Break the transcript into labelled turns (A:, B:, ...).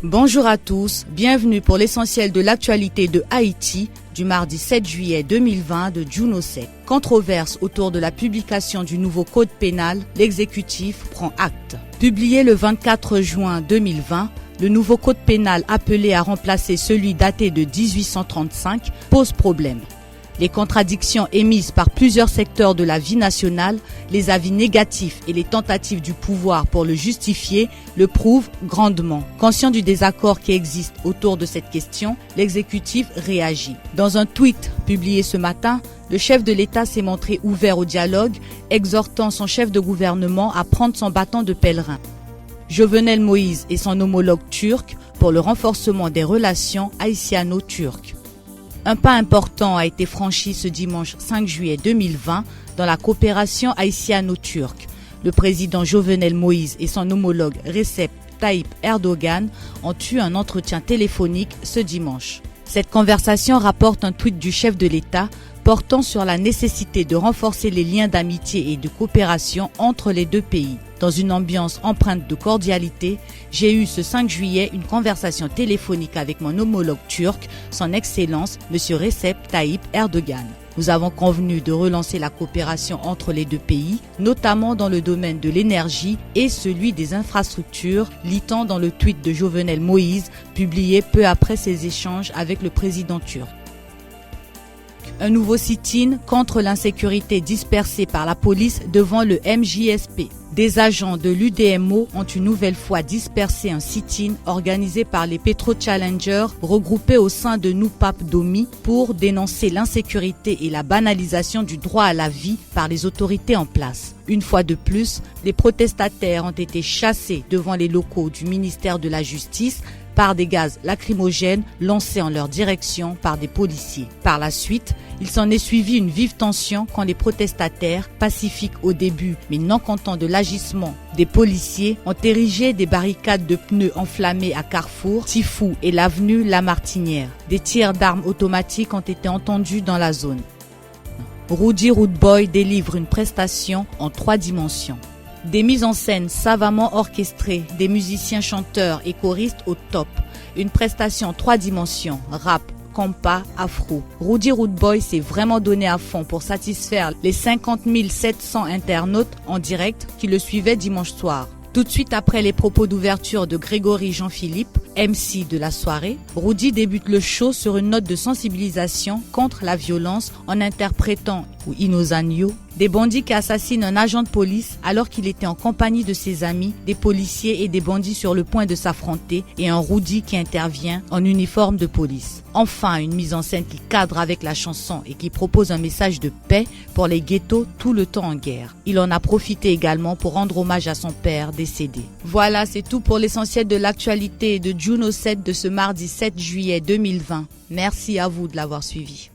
A: Bonjour à tous, bienvenue pour l'essentiel de l'actualité de Haïti du mardi 7 juillet 2020 de Juno 7. Controverse autour de la publication du nouveau code pénal, l'exécutif prend acte. Publié le 24 juin 2020, le nouveau code pénal appelé à remplacer celui daté de 1835 pose problème. Les contradictions émises par plusieurs secteurs de la vie nationale, les avis négatifs et les tentatives du pouvoir pour le justifier le prouvent grandement. Conscient du désaccord qui existe autour de cette question, l'exécutif réagit. Dans un tweet publié ce matin, le chef de l'État s'est montré ouvert au dialogue, exhortant son chef de gouvernement à prendre son bâton de pèlerin. Jovenel Moïse et son homologue turc pour le renforcement des relations haïtiano-turques. Un pas important a été franchi ce dimanche 5 juillet 2020 dans la coopération haïtiano-turque. Le président Jovenel Moïse et son homologue Recep Tayyip Erdogan ont eu un entretien téléphonique ce dimanche. Cette conversation rapporte un tweet du chef de l'État portant sur la nécessité de renforcer les liens d'amitié et de coopération entre les deux pays. Dans une ambiance empreinte de cordialité, j'ai eu ce 5 juillet une conversation téléphonique avec mon homologue turc, son Excellence M. Recep Tayyip Erdogan. Nous avons convenu de relancer la coopération entre les deux pays, notamment dans le domaine de l'énergie et celui des infrastructures, lit-on dans le tweet de Jovenel Moïse, publié peu après ses échanges avec le président turc. Un nouveau sit-in contre l'insécurité dispersée par la police devant le MJSP. Des agents de l'UDMO ont une nouvelle fois dispersé un sit-in organisé par les Petro Challengers regroupés au sein de NUPAP Domi pour dénoncer l'insécurité et la banalisation du droit à la vie par les autorités en place. Une fois de plus, les protestataires ont été chassés devant les locaux du ministère de la Justice par des gaz lacrymogènes lancés en leur direction par des policiers. Par la suite, il s'en est suivi une vive tension quand les protestataires, pacifiques au début mais non contents de l'agissement des policiers, ont érigé des barricades de pneus enflammés à Carrefour, Tifou et l'avenue Lamartinière. Des tirs d'armes automatiques ont été entendus dans la zone. Rudy Rude Boy délivre une prestation en 3 dimensions. Des mises en scène savamment orchestrées, des musiciens chanteurs et choristes au top. Une prestation en 3 dimensions, rap, compas, afro. Rudy Rude Boy s'est vraiment donné à fond pour satisfaire les 50 700 internautes en direct qui le suivaient dimanche soir. Tout de suite après les propos d'ouverture de Grégory Jean-Philippe, MC de la soirée, Rudy débute le show sur une note de sensibilisation contre la violence en interprétant Inozanyo, des bandits qui assassinent un agent de police alors qu'il était en compagnie de ses amis, des policiers et des bandits sur le point de s'affronter et un Rudy qui intervient en uniforme de police. Enfin, une mise en scène qui cadre avec la chanson et qui propose un message de paix pour les ghettos tout le temps en guerre. Il en a profité également pour rendre hommage à son père décédé. Voilà, c'est tout pour l'essentiel de l'actualité de Juno 7 de ce mardi 7 juillet 2020. Merci à vous de l'avoir suivi.